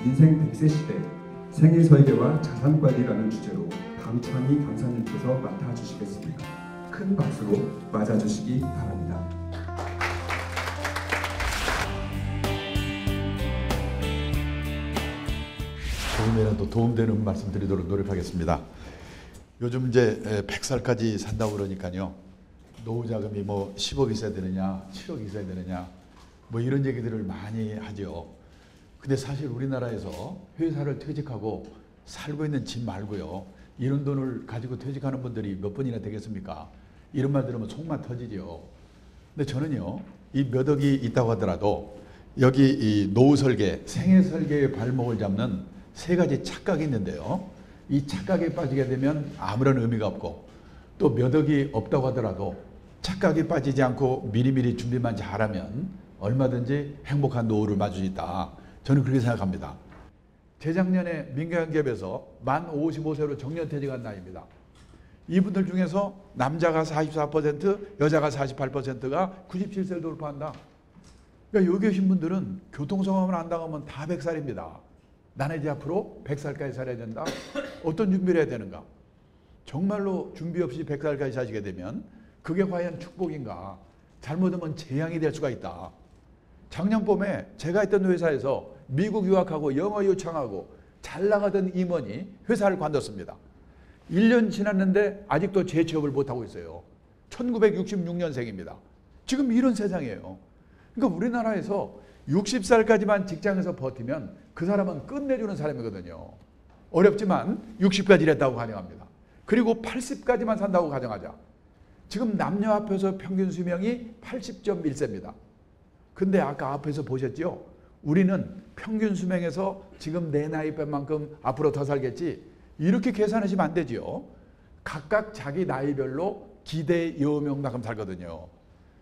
인생 100세 시대 생애 설계와 자산 관리라는 주제로 강창희 강사님께서 맡아주시겠습니다. 큰 박수로 맞아주시기 바랍니다. 조금이라도 도움되는 말씀 드리도록 노력하겠습니다. 요즘 이제 100살까지 산다고 그러니까요. 노후 자금이 뭐 10억 있어야 되느냐, 7억 있어야 되느냐, 뭐 이런 얘기들을 많이 하죠. 근데 사실 우리나라에서 회사를 퇴직하고 살고 있는 집 말고요. 이런 돈을 가지고 퇴직하는 분들이 몇 분이나 되겠습니까? 이런 말 들으면 속만 터지죠. 근데 저는요, 이 몇 억이 있다고 하더라도 여기 이 노후 설계, 생애 설계의 발목을 잡는 세 가지 착각이 있는데요. 이 착각에 빠지게 되면 아무런 의미가 없고, 또 몇 억이 없다고 하더라도 착각에 빠지지 않고 미리미리 준비만 잘하면 얼마든지 행복한 노후를 맞을 수 있다. 저는 그렇게 생각합니다. 재작년에 민간기업에서 만 55세로 정년퇴직한 나이입니다. 이분들 중에서 남자가 44%, 여자가 48%가 97세를 돌파한다. 그러니까 여기 계신 분들은 교통사고만 안 당하면 다 100살입니다. 나는 이제 앞으로 100살까지 살아야 된다. 어떤 준비를 해야 되는가? 정말로 준비 없이 100살까지 사시게 되면 그게 과연 축복인가? 잘못하면 재앙이 될 수가 있다. 작년 봄에 제가 있던 회사에서 미국 유학하고 영어 요청하고 잘 나가던 임원이 회사를 관뒀습니다. 1년 지났는데 아직도 재취업을 못하고 있어요. 1966년생입니다. 지금 이런 세상이에요. 그러니까 우리나라에서 60살까지만 직장에서 버티면 그 사람은 끝내주는 사람이거든요. 어렵지만 60까지 일했다고 가정합니다. 그리고 80까지만 산다고 가정하자. 지금 남녀 합해서 평균 수명이 80.1세입니다. 근데 아까 앞에서 보셨죠? 우리는 평균 수명에서 지금 내 나이 뺀만큼 앞으로 더 살겠지. 이렇게 계산하시면 안 되죠. 각각 자기 나이별로 기대 여명만큼 살거든요.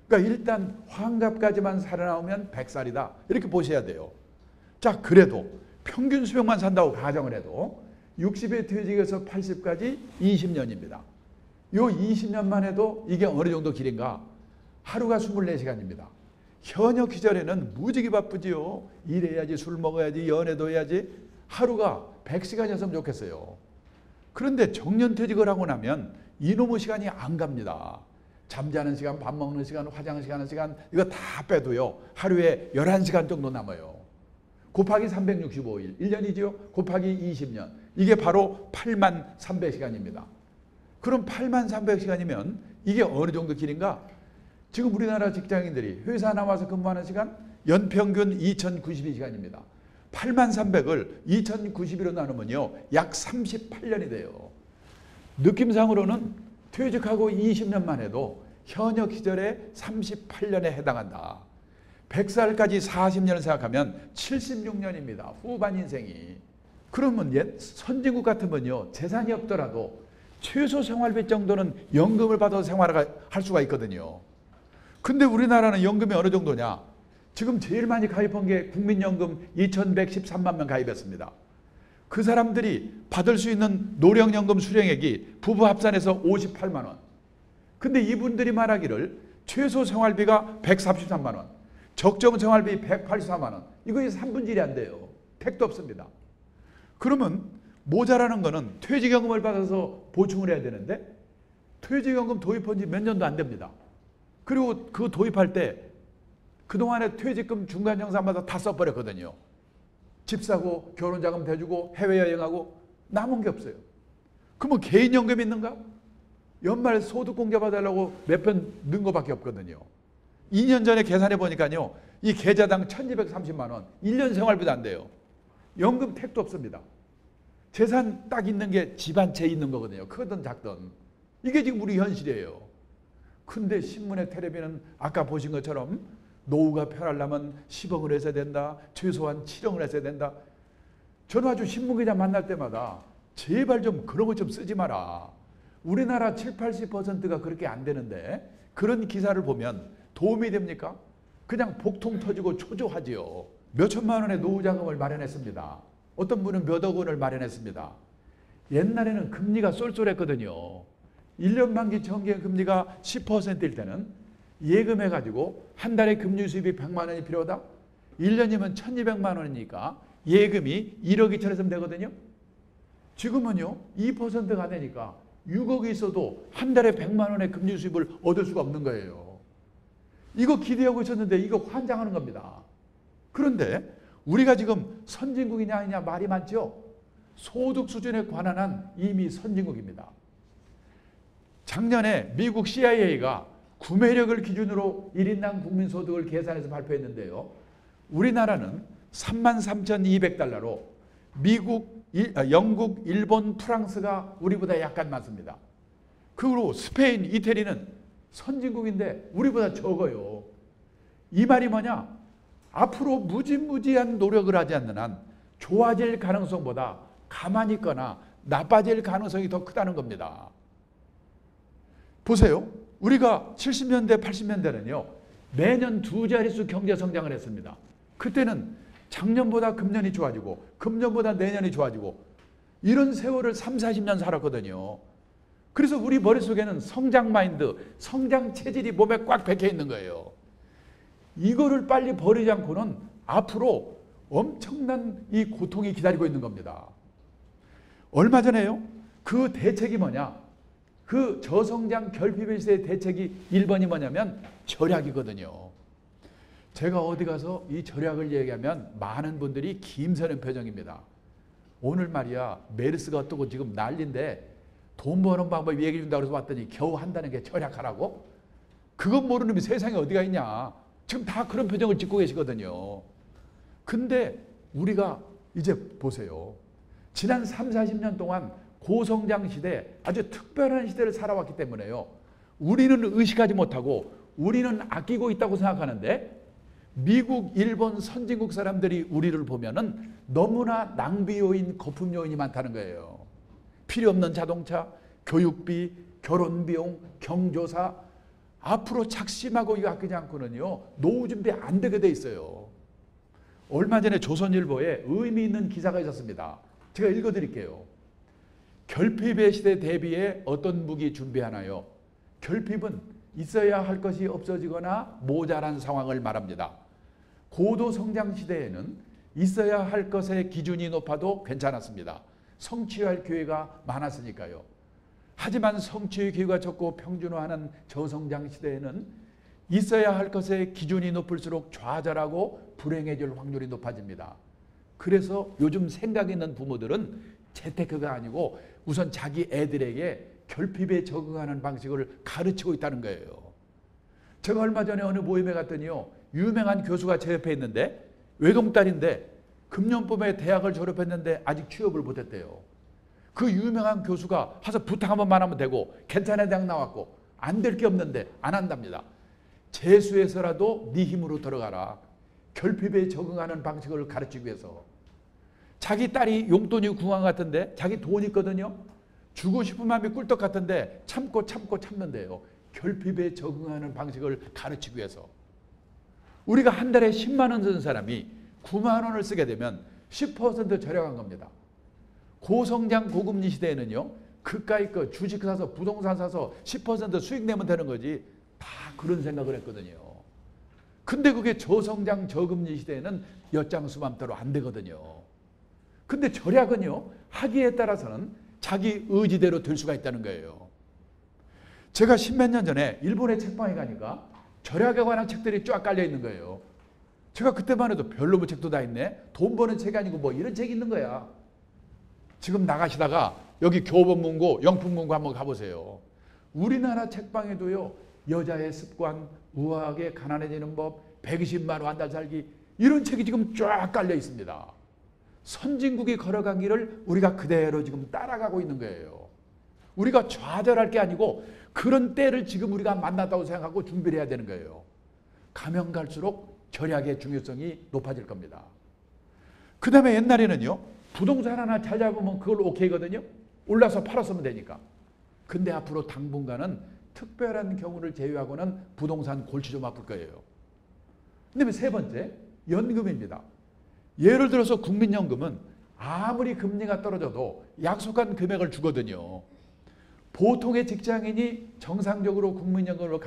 그러니까 일단 환갑까지만 살아나오면 100살이다. 이렇게 보셔야 돼요. 자, 그래도 평균 수명만 산다고 가정을 해도 60에 퇴직해서 80까지 20년입니다. 요 20년만 해도 이게 어느 정도 길인가? 하루가 24시간입니다. 현역 시절에는 무지개 바쁘지요. 일해야지, 술 먹어야지, 연애도 해야지. 하루가 100시간이었으면 좋겠어요. 그런데 정년퇴직을 하고 나면 이놈의 시간이 안 갑니다. 잠자는 시간, 밥 먹는 시간, 화장실 가는 시간 이거 다 빼도요. 하루에 11시간 정도 남아요. 곱하기 365일, 1년이죠. 곱하기 20년. 이게 바로 8만 300시간입니다. 그럼 8만 300시간이면 이게 어느 정도 길인가? 지금 우리나라 직장인들이 회사 나와서 근무하는 시간 연평균 2092시간입니다. 8만 300을 2090으로 나누면요. 약 38년이 돼요. 느낌상으로는 퇴직하고 20년만 해도 현역 시절에 38년에 해당한다. 100살까지 40년을 생각하면 76년입니다. 후반 인생이. 그러면 옛 선진국 같으면요. 재산이 없더라도 최소 생활비 정도는 연금을 받아서 생활을 할 수가 있거든요. 근데 우리나라는 연금이 어느 정도냐? 지금 제일 많이 가입한 게 국민연금 2113만 명 가입했습니다. 그 사람들이 받을 수 있는 노령연금 수령액이 부부 합산해서 58만 원. 근데 이분들이 말하기를 최소 생활비가 133만 원, 적정 생활비 184만 원. 이거 3분의 1이 안 돼요. 택도 없습니다. 그러면 모자라는 거는 퇴직연금을 받아서 보충을 해야 되는데 퇴직연금 도입한 지 몇 년도 안 됩니다. 그리고 그 도입할 때 그동안에 퇴직금 중간정산마다 다 써버렸거든요. 집 사고 결혼자금 대주고 해외여행하고 남은 게 없어요. 그러면 개인연금이 있는가? 연말 소득공제 받으려고 몇 편 넣은 거밖에 없거든요. 2년 전에 계산해 보니까요. 이 계좌당 1230만 원. 1년 생활비도 안 돼요. 연금 택도 없습니다. 재산 딱 있는 게 집 한 채 있는 거거든요. 크든 작든. 이게 지금 우리 현실이에요. 근데 신문의 텔레비는 아까 보신 것처럼 노후가 편하려면 10억을 했어야 된다. 최소한 7억을 했어야 된다. 저는 아주 신문기자 만날 때마다 제발 좀 그런 거 좀 쓰지 마라. 우리나라 7, 80%가 그렇게 안 되는데 그런 기사를 보면 도움이 됩니까? 그냥 복통 터지고 초조하지요. 몇 천만 원의 노후자금을 마련했습니다. 어떤 분은 몇 억 원을 마련했습니다. 옛날에는 금리가 쏠쏠했거든요. 1년 만기 정기 금리가 10%일 때는 예금해가지고 한 달에 금리 수입이 100만 원이 필요하다? 1년이면 1200만 원이니까 예금이 1억 2천에서 되거든요. 지금은요 2%가 되니까 6억이 있어도 한 달에 100만 원의 금리 수입을 얻을 수가 없는 거예요. 이거 기대하고 있었는데 이거 환장하는 겁니다. 그런데 우리가 지금 선진국이냐 아니냐 말이 많죠. 소득 수준에 관한 한 이미 선진국입니다. 작년에 미국 CIA가 구매력을 기준으로 1인당 국민소득을 계산해서 발표했는데요. 우리나라는 33,200달러로 영국, 일본, 프랑스가 우리보다 약간 많습니다. 그리고 스페인, 이태리는 선진국인데 우리보다 적어요. 이 말이 뭐냐? 앞으로 무지무지한 노력을 하지 않는 한 좋아질 가능성보다 가만히 있거나 나빠질 가능성이 더 크다는 겁니다. 보세요. 우리가 70년대, 80년대는요. 매년 2자릿수 경제 성장을 했습니다. 그때는 작년보다 금년이 좋아지고 금년보다 내년이 좋아지고 이런 세월을 3, 40년 살았거든요. 그래서 우리 머릿속에는 성장 마인드, 성장 체질이 몸에 꽉 박혀 있는 거예요. 이거를 빨리 버리지 않고는 앞으로 엄청난 이 고통이 기다리고 있는 겁니다. 얼마 전에요. 그 대책이 뭐냐? 그 저성장 결핍의 시대의 대책이 1번이 뭐냐면 절약이거든요. 제가 어디 가서 이 절약을 얘기하면 많은 분들이 김서는 표정입니다. 오늘 말이야 메르스가 어떻고 지금 난리인데 돈 버는 방법 얘기해 준다고 해서 왔더니 겨우 한다는 게 절약하라고? 그건 모르는 놈이 세상에 어디가 있냐. 지금 다 그런 표정을 짓고 계시거든요. 근데 우리가 이제 보세요. 지난 3, 40년 동안 고성장 시대, 아주 특별한 시대를 살아왔기 때문에요. 우리는 의식하지 못하고 우리는 아끼고 있다고 생각하는데 미국, 일본, 선진국 사람들이 우리를 보면은 너무나 낭비 요인, 거품 요인이 많다는 거예요. 필요 없는 자동차, 교육비, 결혼 비용, 경조사, 앞으로 작심하고 이거 아끼지 않고는요 노후 준비 안 되게 돼 있어요. 얼마 전에 조선일보에 의미 있는 기사가 있었습니다. 제가 읽어드릴게요. 결핍의 시대 대비해 어떤 무기 준비하나요? 결핍은 있어야 할 것이 없어지거나 모자란 상황을 말합니다. 고도 성장 시대에는 있어야 할 것의 기준이 높아도 괜찮았습니다. 성취할 기회가 많았으니까요. 하지만 성취의 기회가 적고 평준화하는 저성장 시대에는 있어야 할 것의 기준이 높을수록 좌절하고 불행해질 확률이 높아집니다. 그래서 요즘 생각 있는 부모들은 재테크가 아니고 우선 자기 애들에게 결핍에 적응하는 방식을 가르치고 있다는 거예요. 제가 얼마 전에 어느 모임에 갔더니요. 유명한 교수가 제 옆에 있는데 외동딸인데 금년법에 대학을 졸업했는데 아직 취업을 못했대요. 그 유명한 교수가 가서 부탁 한 번만 하면 되고 괜찮은 대학 나왔고 안 될 게 없는데 안 한답니다. 재수해서라도 네 힘으로 들어가라. 결핍에 적응하는 방식을 가르치기 위해서. 자기 딸이 용돈이 궁한 같은데 자기 돈 있거든요. 주고 싶은 마음이 꿀떡 같은데 참는데요. 결핍에 적응하는 방식을 가르치기 위해서. 우리가 한 달에 10만 원 쓰는 사람이 9만 원을 쓰게 되면 10% 절약한 겁니다. 고성장 고금리 시대에는요. 그까이 거 주식 사서 부동산 사서 10% 수익 내면 되는 거지. 다 그런 생각을 했거든요. 근데 그게 저성장 저금리 시대에는 엿장수 맘대로 안 되거든요. 근데 절약은요. 하기에 따라서는 자기 의지대로 될 수가 있다는 거예요. 제가 십몇 년 전에 일본의 책방에 가니까 절약에 관한 책들이 쫙 깔려 있는 거예요. 제가 그때만 해도 별로 책도 다 있네. 돈 버는 책이 아니고 뭐 이런 책이 있는 거야. 지금 나가시다가 여기 교보문고, 영풍문고 한번 가보세요. 우리나라 책방에도요. 여자의 습관, 우아하게 가난해지는 법, 120만 원 한 달 살기 이런 책이 지금 쫙 깔려 있습니다. 선진국이 걸어간 길을 우리가 그대로 지금 따라가고 있는 거예요. 우리가 좌절할 게 아니고 그런 때를 지금 우리가 만났다고 생각하고 준비를 해야 되는 거예요. 가면 갈수록 절약의 중요성이 높아질 겁니다. 그 다음에 옛날에는요. 부동산 하나 잘 잡으면 그걸 오케이거든요. 올라서 팔았으면 되니까. 근데 앞으로 당분간은 특별한 경우를 제외하고는 부동산 골치 좀 아플 거예요. 그다음에 세 번째, 연금입니다. 예를 들어서 국민연금은 아무리 금리가 떨어져도 약속한 금액을 주거든요. 보통의 직장인이 정상적으로 국민연금으로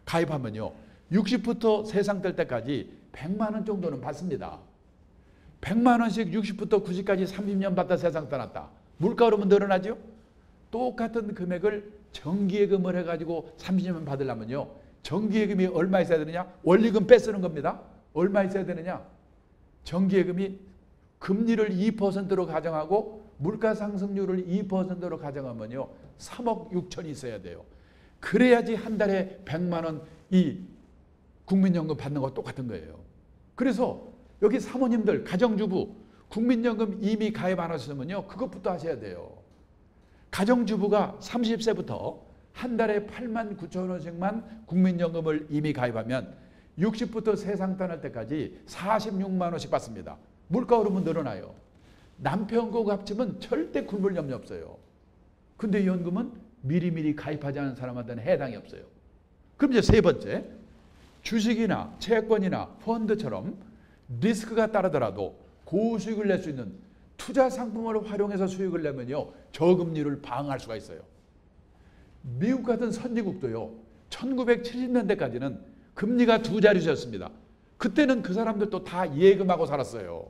가입하면요. 60부터 세상 될 때까지 100만 원 정도는 받습니다. 100만 원씩 60부터 90까지 30년 받다 세상 떠났다. 물가 오르면 늘어나죠? 똑같은 금액을 정기예금을 해가지고 30년 받으려면요. 정기예금이 얼마 있어야 되느냐? 원리금 빼쓰는 겁니다. 얼마 있어야 되느냐? 정기예금이 금리를 2%로 가정하고 물가 상승률을 2%로 가정하면요. 3억 6천이 있어야 돼요. 그래야지 한 달에 100만 원 이 국민연금 받는 거 똑같은 거예요. 그래서 여기 사모님들, 가정주부, 국민연금 이미 가입 안 하셨으면요. 그것부터 하셔야 돼요. 가정주부가 30세부터 한 달에 8만 9천 원씩만 국민연금을 이미 가입하면 60부터 세상 떠날 때까지 46만 원씩 받습니다. 물가 오르면 늘어나요. 남편과 합치면 절대 굶을 염려 없어요. 근데 이 연금은 미리미리 가입하지 않은 사람한테는 해당이 없어요. 그럼 이제 세 번째, 주식이나 채권이나 펀드처럼 리스크가 따르더라도 고수익을 낼 수 있는 투자 상품을 활용해서 수익을 내면요. 저금리를 방어할 수가 있어요. 미국 같은 선진국도요. 1970년대까지는 금리가 2자릿수였습니다. 그때는 그 사람들도 다 예금하고 살았어요.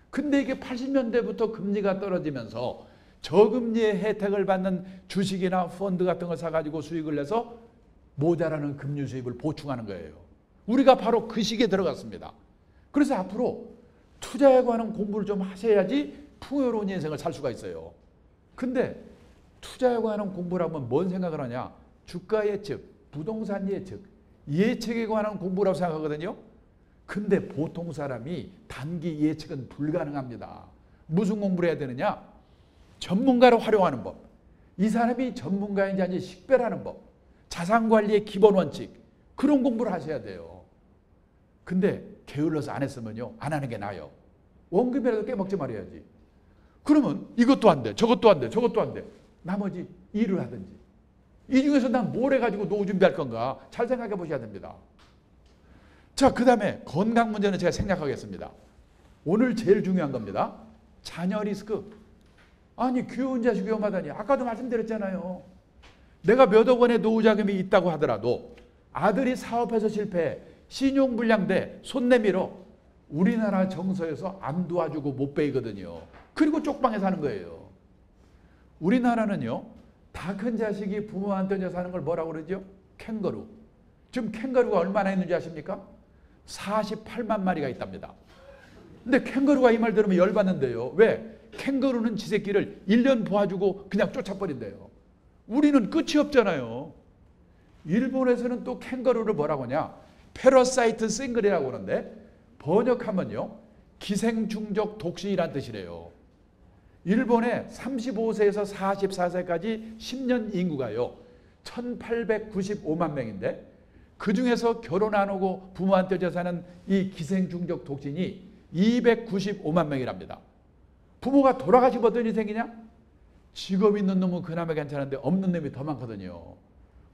근데 이게 80년대부터 금리가 떨어지면서 저금리의 혜택을 받는 주식이나 펀드 같은 걸 사가지고 수익을 내서 모자라는 금리 수입을 보충하는 거예요. 우리가 바로 그 시기에 들어갔습니다. 그래서 앞으로 투자에 관한 공부를 좀 하셔야지 풍요로운 인생을 살 수가 있어요. 근데 투자에 관한 공부를 하면 뭔 생각을 하냐? 주가 예측, 부동산 예측, 예측에 관한 공부라고 생각하거든요. 근데 보통 사람이 단기 예측은 불가능합니다. 무슨 공부를 해야 되느냐? 전문가를 활용하는 법. 이 사람이 전문가인지 아닌지 식별하는 법. 자산관리의 기본 원칙. 그런 공부를 하셔야 돼요. 근데 게을러서 안 했으면요. 안 하는 게 나아요. 원금이라도 깨먹지 말아야지. 그러면 이것도 안 돼. 저것도 안 돼. 저것도 안 돼. 나머지 일을 하든지. 이 중에서 난 뭘 해가지고 노후 준비할 건가? 잘 생각해 보셔야 됩니다. 자, 그 다음에 건강 문제는 제가 생략하겠습니다. 오늘 제일 중요한 겁니다. 자녀 리스크. 아니, 귀여운 자식 위험하다니. 아까도 말씀드렸잖아요. 내가 몇 억 원의 노후 자금이 있다고 하더라도 아들이 사업해서 실패해, 신용불량돼, 손 내밀어. 우리나라 정서에서 안 도와주고 못 베이거든요. 그리고 쪽방에 사는 거예요. 우리나라는요. 다 큰 자식이 부모한테 얹어 사는 걸 뭐라고 그러죠? 캥거루. 지금 캥거루가 얼마나 있는지 아십니까? 48만 마리가 있답니다. 근데 캥거루가 이 말 들으면 열받는데요. 왜? 캥거루는 지 새끼를 1년 보아주고 그냥 쫓아버린대요. 우리는 끝이 없잖아요. 일본에서는 또 캥거루를 뭐라고 하냐? 패러사이트 싱글이라고 하는데 번역하면요. 기생충적 독신이란 뜻이래요. 일본의 35세에서 44세까지 10년 인구가요. 1895만 명인데 그중에서 결혼 안 하고 부모한테 얹어 사는 이 기생충적 독신이 295만 명이랍니다. 부모가 돌아가시면 어떤 일이 생기냐? 직업 있는 놈은 그나마 괜찮은데 없는 놈이 더 많거든요.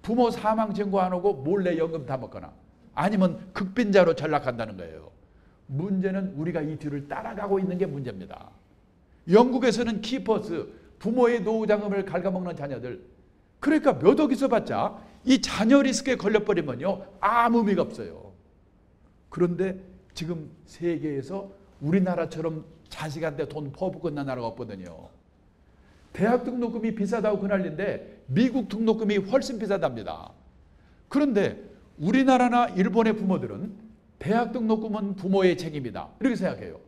부모 사망 신고 안 하고 몰래 연금 다 먹거나 아니면 극빈자로 전락한다는 거예요. 문제는 우리가 이 뒤를 따라가고 있는 게 문제입니다. 영국에서는 키퍼스, 부모의 노후 자금을 갉아먹는 자녀들. 그러니까 몇 억 있어봤자 이 자녀 리스크에 걸려버리면요. 아무 의미가 없어요. 그런데 지금 세계에서 우리나라처럼 자식한테 돈 퍼붓고 있는 나라가 없거든요. 대학 등록금이 비싸다고 그 난리인데 미국 등록금이 훨씬 비싸답니다. 그런데 우리나라나 일본의 부모들은 대학 등록금은 부모의 책임이다. 이렇게 생각해요.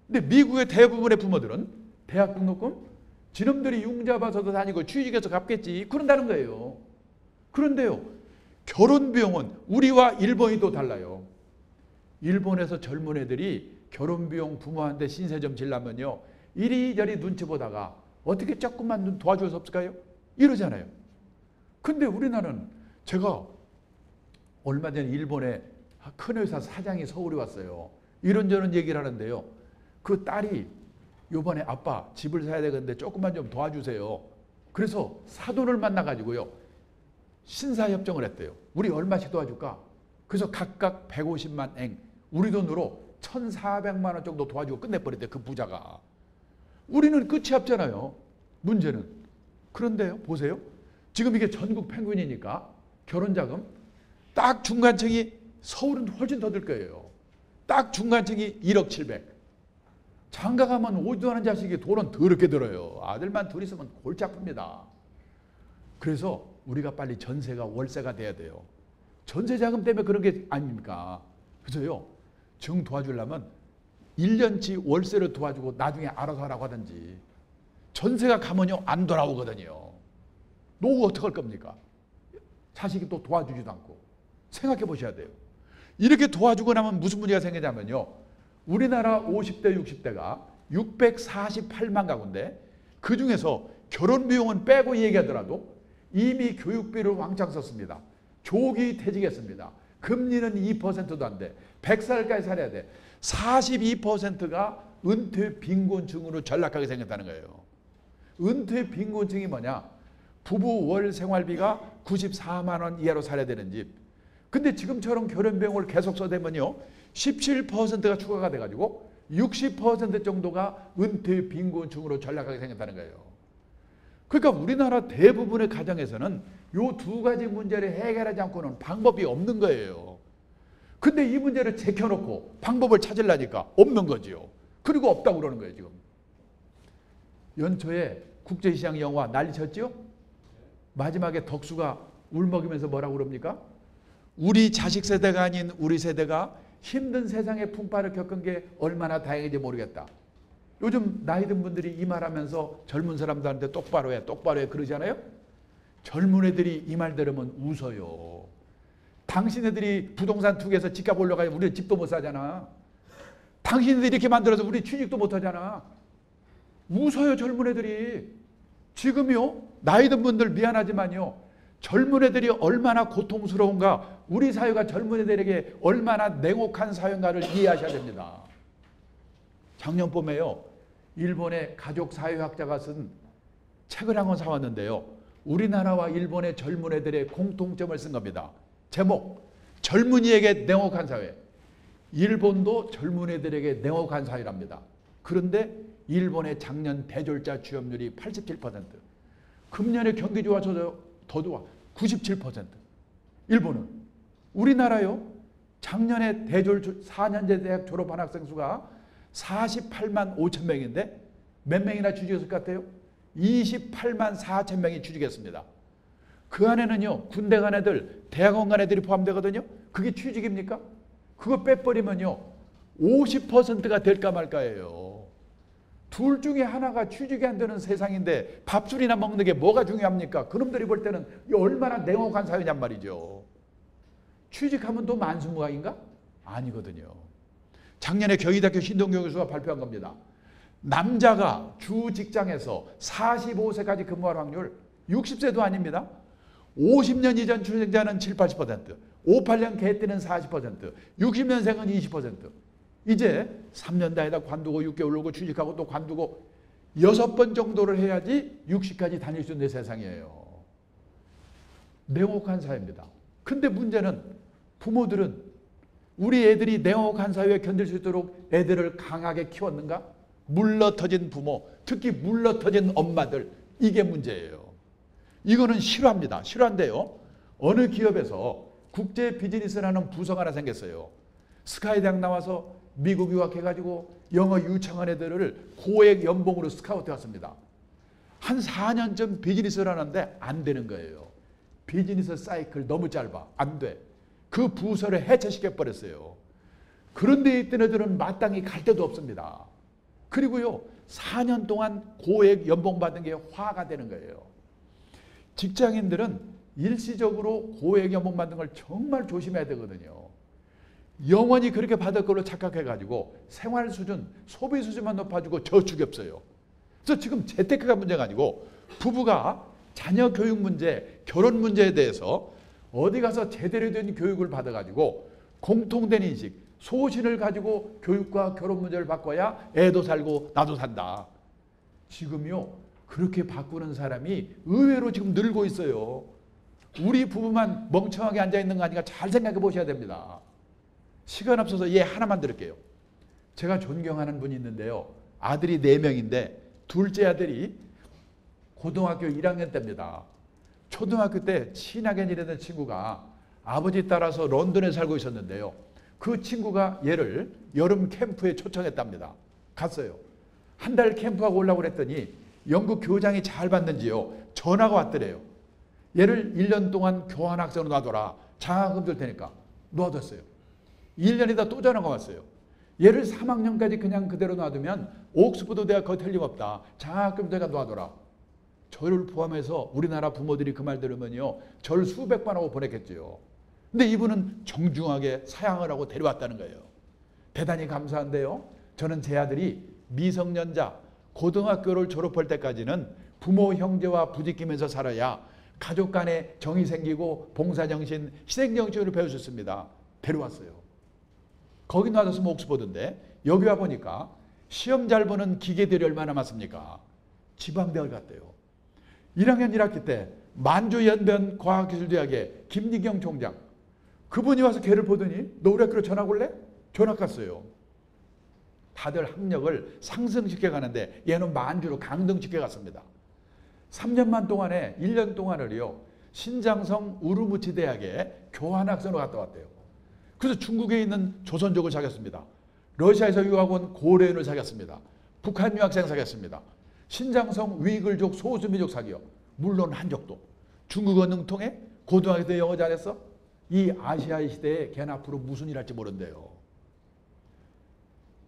근데 미국의 대부분의 부모들은 대학 등록금 지놈들이 융자 봐서도 다니고 취직해서 갚겠지. 그런다는 거예요. 그런데요. 결혼 비용은 우리와 일본이 또 달라요. 일본에서 젊은 애들이 결혼 비용 부모한테 신세 좀 질라면요. 이리저리 눈치 보다가 어떻게 조금만 도와줄 수 없을까요? 이러잖아요. 근데 우리나라는 제가 얼마 전에 일본에 큰 회사 사장이 서울에 왔어요. 이런저런 얘기를 하는데요. 그 딸이 요번에 아빠 집을 사야 되겠는데 조금만 좀 도와주세요. 그래서 사돈을 만나가지고요. 신사협정을 했대요. 우리 얼마씩 도와줄까? 그래서 각각 150만 엔, 우리 돈으로 1,400만 원 정도 도와주고 끝내버렸대요. 그 부자가. 우리는 끝이 없잖아요. 문제는. 그런데요. 보세요. 지금 이게 전국 평균이니까 결혼자금 딱 중간층이 서울은 훨씬 더 들 거예요. 딱 중간층이 1억 700. 장가 가면 오지도 않은 자식이 돈은 더럽게 들어요. 아들만 둘 있으면 골치 아픕니다. 그래서 우리가 빨리 전세가 월세가 돼야 돼요. 전세 자금 때문에 그런 게 아닙니까? 그래서요, 정 도와주려면 1년치 월세를 도와주고 나중에 알아서 하라고 하든지. 전세가 가면요 안 돌아오거든요. 노후 어떡할 겁니까? 자식이 또 도와주지도 않고. 생각해 보셔야 돼요. 이렇게 도와주고 나면 무슨 문제가 생기냐면요, 우리나라 50대 60대가 648만 가구인데 그 중에서 결혼 비용은 빼고 얘기하더라도 이미 교육비를 왕창 썼습니다. 조기 퇴직했습니다. 금리는 2%도 안 돼. 100살까지 살아야 돼. 42%가 은퇴 빈곤층으로 전락하게 생겼다는 거예요. 은퇴 빈곤층이 뭐냐? 부부 월 생활비가 94만 원 이하로 살아야 되는 집. 근데 지금처럼 결혼 비용을 계속 써대면요 17%가 추가가 돼가지고 60% 정도가 은퇴 빈곤층으로 전락하게 생겼다는 거예요. 그러니까 우리나라 대부분의 가정에서는 이 두 가지 문제를 해결하지 않고는 방법이 없는 거예요. 근데 이 문제를 제껴놓고 방법을 찾으려니까 없는 거지요. 그리고 없다고 그러는 거예요 지금. 연초에 국제시장 영화 난리쳤죠? 마지막에 덕수가 울먹이면서 뭐라고 그럽니까? 우리 자식 세대가 아닌 우리 세대가 힘든 세상의 풍파를 겪은 게 얼마나 다행인지 모르겠다. 요즘 나이 든 분들이 이 말하면서 젊은 사람들한테 똑바로 해 똑바로 해 그러잖아요. 젊은 애들이 이 말 들으면 웃어요. 당신네들이 부동산 투기해서 집값 올라가면 우리는 집도 못 사잖아. 당신네들이 이렇게 만들어서 우리 취직도 못 하잖아. 웃어요 젊은 애들이. 지금요 나이 든 분들 미안하지만요 젊은 애들이 얼마나 고통스러운가, 우리 사회가 젊은 애들에게 얼마나 냉혹한 사회인가를 이해하셔야 됩니다. 작년 봄에요 일본의 가족사회학자가 쓴 책을 한 권 사왔는데요, 우리나라와 일본의 젊은 애들의 공통점을 쓴 겁니다. 제목, 젊은이에게 냉혹한 사회. 일본도 젊은 애들에게 냉혹한 사회랍니다. 그런데 일본의 작년 대졸자 취업률이 87%, 금년에 경기 좋아서 더 좋아 97%. 일본은. 우리나라요 작년에 대졸 4년제 대학 졸업한 학생 수가 48만 5천 명인데 몇 명이나 취직했을 것 같아요? 28만 4천 명이 취직했습니다. 그 안에는요 군대 간 애들, 대학원 간 애들이 포함되거든요. 그게 취직입니까? 그거 빼버리면요 50%가 될까 말까예요. 둘 중에 하나가 취직이 안 되는 세상인데 밥술이나 먹는 게 뭐가 중요합니까? 그놈들이 볼 때는 얼마나 냉혹한 사회냔 말이죠. 취직하면 또 만수무강인가? 아니거든요. 작년에 경희대학교 신동교수가 발표한 겁니다. 남자가 주 직장에서 45세까지 근무할 확률 60세도 아닙니다. 50년 이전 출생자는 7, 80%, 58년 개띠는 40%, 60년생은 20%. 이제 3년 다니다 관두고 6개월 오고 취직하고 또 관두고 6번 정도를 해야지 60까지 다닐 수 있는 세상이에요. 냉혹한 사회입니다. 근데 문제는 부모들은 우리 애들이 냉혹한 사회에 견딜 수 있도록 애들을 강하게 키웠는가? 물러터진 부모, 특히 물러터진 엄마들, 이게 문제예요. 이거는 실화입니다. 실화인데요. 어느 기업에서 국제 비즈니스라는 부서가 하나 생겼어요. 스카이대학 나와서 미국 유학해가지고 영어 유창한 애들을 고액 연봉으로 스카우트 왔습니다. 한 4년쯤 비즈니스를 하는데 안 되는 거예요. 비즈니스 사이클 너무 짧아. 안 돼. 그 부서를 해체시켜버렸어요. 그런데 있던 애들은 마땅히 갈 데도 없습니다. 그리고요 4년 동안 고액 연봉 받은 게 화가 되는 거예요. 직장인들은 일시적으로 고액 연봉 받는 걸 정말 조심해야 되거든요. 영원히 그렇게 받을 걸로 착각해가지고 생활 수준, 소비 수준만 높아지고 저축이 없어요. 그래서 지금 재테크가 문제가 아니고 부부가 자녀 교육 문제, 결혼 문제에 대해서 어디 가서 제대로 된 교육을 받아가지고 공통된 인식, 소신을 가지고 교육과 결혼 문제를 바꿔야 애도 살고 나도 산다. 지금요 그렇게 바꾸는 사람이 의외로 지금 늘고 있어요. 우리 부부만 멍청하게 앉아있는 거 아닌가 잘 생각해 보셔야 됩니다. 시간 없어서 얘 하나만 들을게요. 제가 존경하는 분이 있는데요. 아들이 4명인데 둘째 아들이 고등학교 1학년 때입니다. 초등학교 때 친하게 지내던 친구가 아버지 따라서 런던에 살고 있었는데요. 그 친구가 얘를 여름 캠프에 초청했답니다. 갔어요. 한 달 캠프하고 오려고 그랬더니 영국 교장이 잘 봤는지요, 전화가 왔더래요. 얘를 1년 동안 교환학생으로 놔둬라. 장학금 줄 테니까. 놔뒀어요. 1년이다 또 전화가 왔어요. 얘를 3학년까지 그냥 그대로 놔두면 옥스퍼드 대학 거의 틀림없다. 장학금 제가 놔둬라. 저를 포함해서 우리나라 부모들이 그 말 들으면요, 저를 수백 번 하고 보냈겠죠. 근데 이분은 정중하게 사양을 하고 데려왔다는 거예요. 대단히 감사한데요. 저는 제 아들이 미성년자 고등학교를 졸업할 때까지는 부모 형제와 부딪히면서 살아야 가족 간에 정이 생기고 봉사정신, 희생정신을 배울 수 있습니다. 데려왔어요. 거기 놔뒀으면 옥스퍼드인데 여기 와보니까 시험 잘 보는 기계들이 얼마나 많습니까? 지방대학을 갔대요. 1학년 1학기 때 만주연변 과학기술대학의 김리경 총장, 그분이 와서 걔를 보더니 너 우리 학교로 전학 올래? 전학 갔어요. 다들 학력을 상승시켜 가는데 얘는 만주로 강등시켜 갔습니다. 3년만 동안에 1년 동안을요, 신장성 우르무치 대학에 교환학생으로 갔다 왔대요. 그래서 중국에 있는 조선족을 사귀었습니다. 러시아에서 유학 온 고려인을 사귀었습니다. 북한 유학생 사귀었습니다. 신장성 위글족 소수민족 사귀어. 물론 한족도. 중국어 능통해? 고등학교 때 영어 잘했어? 이 아시아의 시대에 걔는 앞으로 무슨 일 할지 모른대요.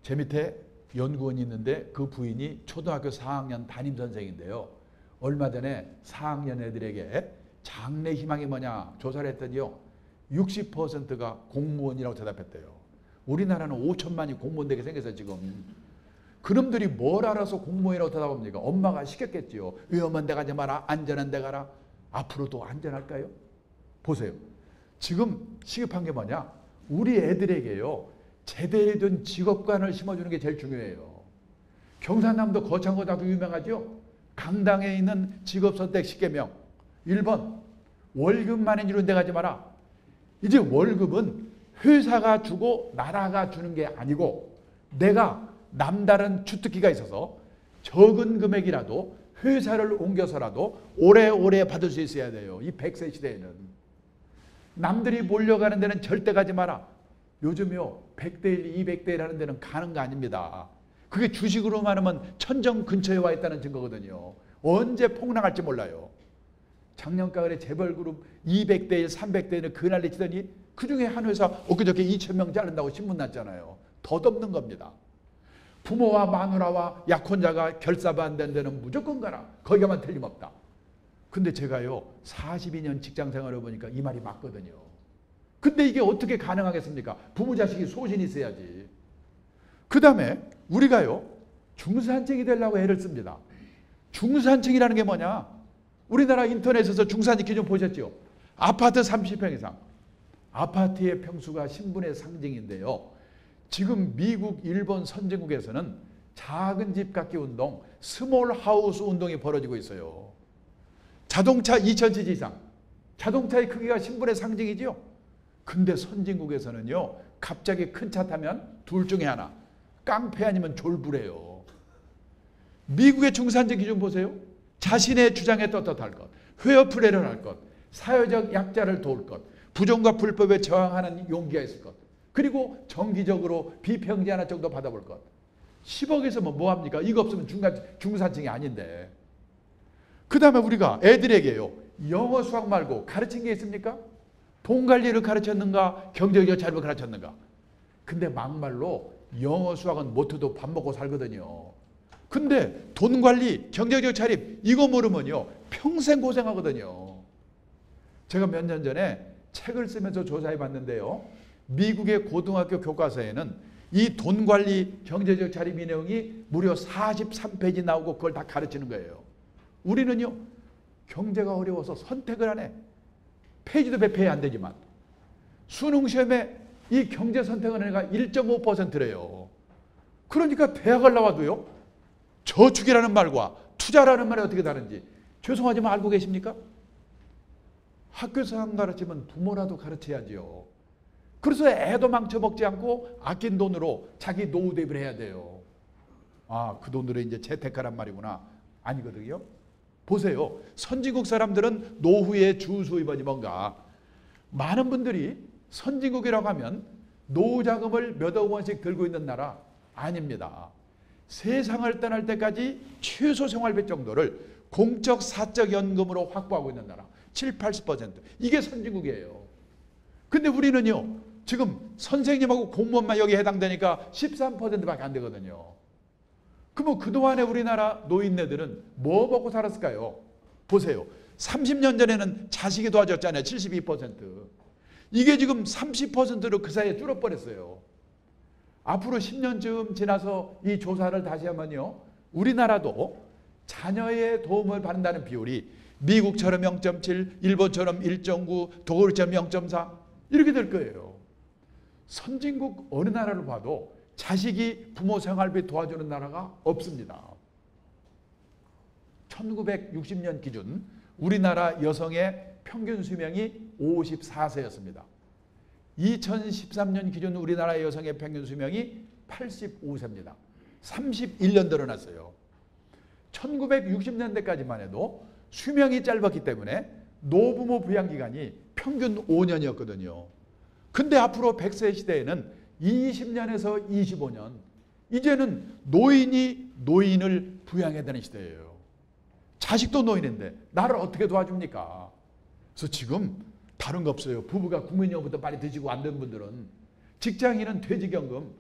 제 밑에 연구원이 있는데 그 부인이 초등학교 4학년 담임선생인데요. 얼마 전에 4학년 애들에게 장래 희망이 뭐냐 조사를 했더니요, 60%가 공무원이라고 대답했대요. 우리나라는 5천만이 공무원 되게 생겨서 지금. 그놈들이 뭘 알아서 공무원이라고 대답합니까? 엄마가 시켰겠지요. 위험한 데 가지 마라, 안전한 데 가라. 앞으로도 안전할까요? 보세요. 지금 시급한 게 뭐냐? 우리 애들에게요, 제대로 된 직업관을 심어주는 게 제일 중요해요. 경상남도 거창고등학교 유명하죠? 강당에 있는 직업선택 10개명. 1번, 월급 많이 주는 데 가지 마라. 이제 월급은 회사가 주고 나라가 주는 게 아니고 내가 남다른 주특기가 있어서 적은 금액이라도 회사를 옮겨서라도 오래오래 받을 수 있어야 돼요. 이 100세 시대에는. 남들이 몰려가는 데는 절대 가지 마라. 요즘요 100대 1, 200대 1 하는 데는 가는 거 아닙니다. 그게 주식으로 말하면 천정 근처에 와 있다는 증거거든요. 언제 폭락할지 몰라요. 작년 가을에 재벌그룹 200대 1, 300대 1을 그날리 치더니 그중에 한 회사 엊그저께 2,000명 자른다고 신문 났잖아요. 덧없는 겁니다. 부모와 마누라와 약혼자가 결사도 안 된 데는 무조건 가라. 거기가만 틀림없다. 근데 제가요 42년 직장생활을 해보니까 이 말이 맞거든요. 근데 이게 어떻게 가능하겠습니까? 부모 자식이 소신이 있어야지. 그 다음에 우리가요 중산층이 되려고 애를 씁니다. 중산층이라는 게 뭐냐? 우리나라 인터넷에서 중산층 기준 보셨죠? 아파트 30평 이상. 아파트의 평수가 신분의 상징인데요. 지금 미국, 일본 선진국에서는 작은 집 갖기 운동, 스몰 하우스 운동이 벌어지고 있어요. 자동차 2,000cc 이상. 자동차의 크기가 신분의 상징이죠. 근데 선진국에서는요, 갑자기 큰 차 타면 둘 중에 하나. 깡패 아니면 졸부래요. 미국의 중산층 기준 보세요. 자신의 주장에 떳떳할 것, 페어플레이를 할 것, 사회적 약자를 도울 것, 부정과 불법에 저항하는 용기가 있을 것, 그리고 정기적으로 비평지 하나 정도 받아볼 것. 10억에서 뭐합니까? 이거 없으면 중산층이 아닌데. 그 다음에 우리가 애들에게요, 영어 수학 말고 가르친 게 있습니까? 돈 관리를 가르쳤는가? 경제적 자립을 가르쳤는가? 근데 막말로 영어 수학은 못해도 밥 먹고 살거든요. 근데 돈 관리, 경제적 자립 이거 모르면요 평생 고생하거든요. 제가 몇 년 전에 책을 쓰면서 조사해 봤는데요. 미국의 고등학교 교과서에는 이 돈 관리, 경제적 자립 이 내용이 무려 43페이지 나오고 그걸 다 가르치는 거예요. 우리는요 경제가 어려워서 선택을 안 해. 페이지도 배포해 안 되지만 수능 시험에 이 경제 선택을 하는 애가 1.5%래요. 그러니까 대학을 나와도요 저축이라는 말과 투자라는 말이 어떻게 다른지 죄송하지만 알고 계십니까? 학교에서 안 가르치면 부모라도 가르쳐야지요. 그래서 애도 망쳐먹지 않고 아낀 돈으로 자기 노후 대비를 해야 돼요. 아, 그 돈으로 이제 재테크란 말이구나. 아니거든요. 보세요. 선진국 사람들은 노후의 주수입원이 뭔가. 많은 분들이 선진국이라고 하면 노후 자금을 몇억 원씩 들고 있는 나라 아닙니다. 세상을 떠날 때까지 최소 생활비 정도를 공적 사적 연금으로 확보하고 있는 나라 7, 80%. 이게 선진국이에요. 근데 우리는요, 지금 선생님하고 공무원만 여기 해당되니까 13%밖에 안 되거든요. 그러면 그동안에 우리나라 노인네들은 뭐 먹고 살았을까요? 보세요. 30년 전에는 자식이 도와줬잖아요. 72%. 이게 지금 30%로 그 사이에 줄어버렸어요. 앞으로 10년쯤 지나서 이 조사를 다시 하면요, 우리나라도 자녀의 도움을 받는다는 비율이 미국처럼 0.7, 일본처럼 1.9, 독일처럼 0.4 이렇게 될 거예요. 선진국 어느 나라를 봐도 자식이 부모 생활비 도와주는 나라가 없습니다. 1960년 기준 우리나라 여성의 평균 수명이 54세였습니다. 2013년 기준 우리나라 여성의 평균 수명이 85세입니다. 31년 늘어났어요. 1960년대까지만 해도 수명이 짧았기 때문에 노부모 부양기간이 평균 5년이었거든요. 근데 앞으로 100세 시대에는 20년에서 25년, 이제는 노인이 노인을 부양해야 되는 시대예요. 자식도 노인인데 나를 어떻게 도와줍니까? 그래서 지금 다른 거 없어요. 부부가 국민연금부터 빨리 드시고 안 된 분들은 직장인은 퇴직연금,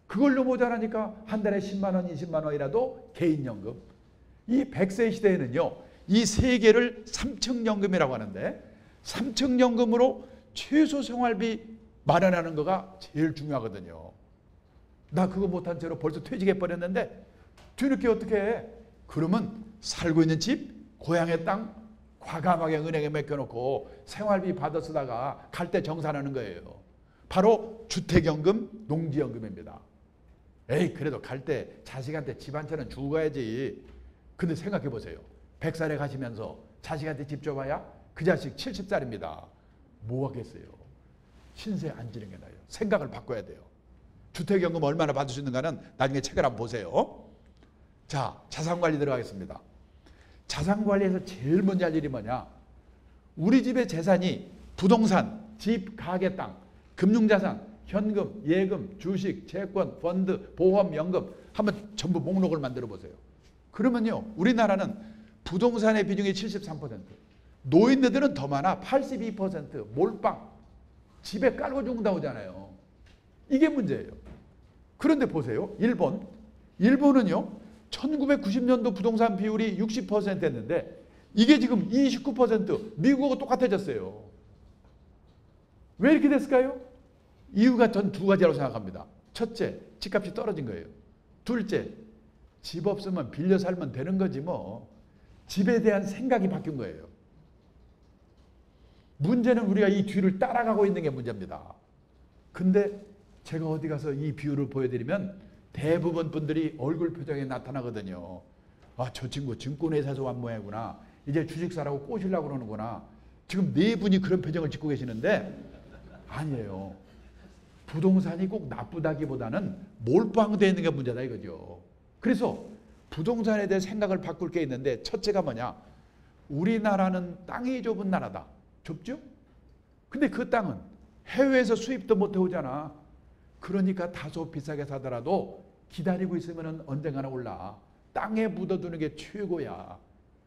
그걸로 모자라니까 한 달에 10만 원, 20만 원이라도 개인연금. 이 100세 시대에는요, 이 세 개를 3층연금이라고 하는데 3층연금으로 최소 생활비 마련하는 거가 제일 중요하거든요. 나 그거 못한 채로 벌써 퇴직해버렸는데 뒤늦게 어떻게 해? 그러면 살고 있는 집, 고향의 땅 과감하게 은행에 맡겨놓고 생활비 받아 쓰다가 갈 때 정산하는 거예요. 바로 주택연금, 농지연금입니다. 에이, 그래도 갈 때 자식한테 집 한 채는 주고 가야지. 근데 생각해 보세요. 100살에 가시면서 자식한테 집 줘봐야 그 자식 70살입니다. 뭐 하겠어요? 신세 안 지는 게 나아요. 생각을 바꿔야 돼요. 주택연금 얼마나 받을 수 있는가는 나중에 책을 한번 보세요. 자, 자산관리 들어가겠습니다. 자산관리에서 제일 먼저 할 일이 뭐냐? 우리 집의 재산이 부동산, 집, 가게, 땅, 금융자산, 현금, 예금, 주식, 채권, 펀드, 보험, 연금 한번 전부 목록을 만들어 보세요. 그러면요, 우리나라는 부동산의 비중이 73%, 노인네들은 더 많아 82%, 몰빵, 집에 깔고 죽는다고 하잖아요. 이게 문제예요. 그런데 보세요. 일본은요, 1990년도 부동산 비율이 60%였는데 이게 지금 29%, 미국하고 똑같아졌어요. 왜 이렇게 됐을까요? 이유가 전 두 가지라고 생각합니다. 첫째, 집값이 떨어진 거예요. 둘째, 집 없으면 빌려 살면 되는 거지 뭐. 집에 대한 생각이 바뀐 거예요. 문제는 우리가 이 뒤를 따라가고 있는 게 문제입니다. 근데 제가 어디 가서 이 비율을 보여드리면 대부분 분들이 얼굴 표정에 나타나거든요. 아, 저 친구 증권회사에서 온 모양이구나. 이제 주식사라고 꼬시려고 그러는구나. 지금 네 분이 그런 표정을 짓고 계시는데 아니에요. 부동산이 꼭 나쁘다기보다는 몰빵되어 있는 게 문제다 이거죠. 그래서 부동산에 대해 생각을 바꿀 게 있는데 첫째가 뭐냐? 우리나라는 땅이 좁은 나라다. 좁죠? 근데 그 땅은 해외에서 수입도 못 해오잖아. 그러니까 다소 비싸게 사더라도 기다리고 있으면 언젠가나 올라. 땅에 묻어두는 게 최고야.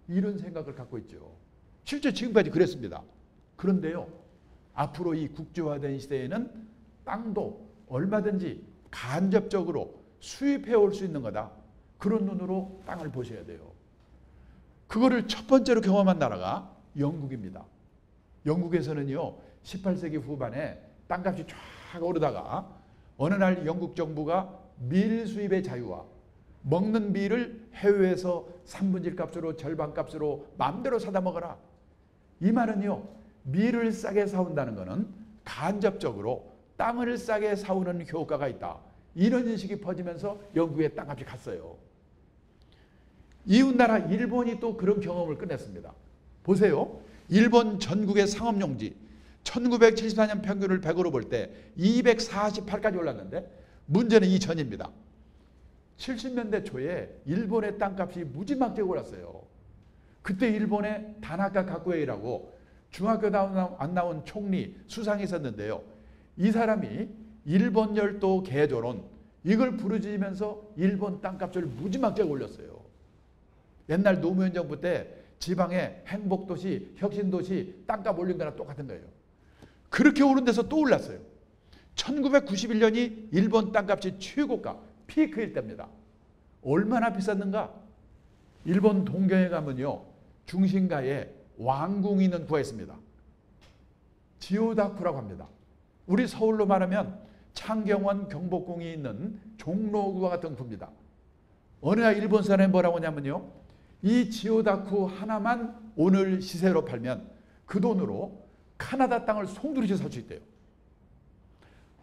이런 생각을 갖고 있죠. 실제 지금까지 그랬습니다. 그런데요, 앞으로 이 국제화된 시대에는 땅도 얼마든지 간접적으로 수입해 올 수 있는 거다. 그런 눈으로 땅을 보셔야 돼요. 그거를 첫 번째로 경험한 나라가 영국입니다. 영국에서는요, 18세기 후반에 땅값이 쫙 오르다가 어느 날 영국 정부가 밀 수입의 자유와 먹는 밀을 해외에서 3분의 1 값으로 절반 값으로 마음대로 사다 먹어라. 이 말은요, 밀을 싸게 사온다는 것은 간접적으로 땅을 싸게 사오는 효과가 있다. 이런 인식이 퍼지면서 영국의 땅값이 갔어요. 이웃나라 일본이 또 그런 경험을 끝냈습니다. 보세요. 일본 전국의 상업용지 1974년 평균을 100으로 볼 때 248까지 올랐는데 문제는 이 전입니다. 70년대 초에 일본의 땅값이 무지막지하게 올랐어요. 그때 일본의 다나카 가쿠에이라고 중학교 안 나온 총리 수상이 있었는데요. 이 사람이 일본 열도 개조론, 이걸 부르짖으면서 일본 땅값을 무지막지하게 올렸어요. 옛날 노무현 정부 때 지방의 행복도시, 혁신도시 땅값 올린 거랑 똑같은 거예요. 그렇게 오른 데서 또 올랐어요. 1991년이 일본 땅값이 최고가, 피크일 때입니다. 얼마나 비쌌는가? 일본 동경에 가면요, 중심가에 왕궁이 있는 구가 있습니다. 지오다쿠라고 합니다. 우리 서울로 말하면 창경원 경복궁이 있는 종로구와 같은 구입니다. 어느 날 일본 사람이 뭐라고 하냐면요, 이 지오다쿠 하나만 오늘 시세로 팔면 그 돈으로 카나다 땅을 송두리째 살 수 있대요.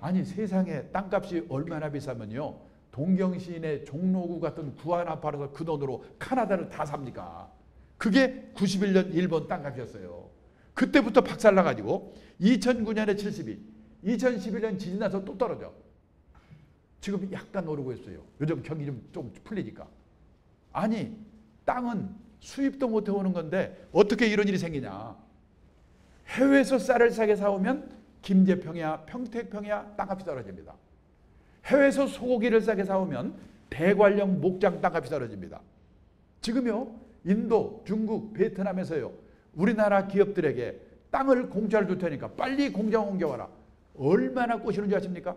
아니, 세상에 땅값이 얼마나 비싸면요, 동경 시인의 종로구 같은 구 하나 팔아서 그 돈으로 카나다를 다 삽니까? 그게 91년 일본 땅값이었어요. 그때부터 박살나가지고 2009년에 72, 2011년 지진 나서 또 떨어져. 지금 약간 오르고 있어요. 요즘 경기 좀 풀리니까. 아니, 땅은 수입도 못해 오는 건데 어떻게 이런 일이 생기냐. 해외에서 쌀을 싸게 사오면 김제평야, 평택평야 땅값이 떨어집니다. 해외에서 소고기를 싸게 사오면 대관령 목장 땅값이 떨어집니다. 지금요, 인도, 중국, 베트남에서요, 우리나라 기업들에게 땅을 공짜로 줄 테니까 빨리 공장 옮겨와라. 얼마나 꼬시는 줄 아십니까?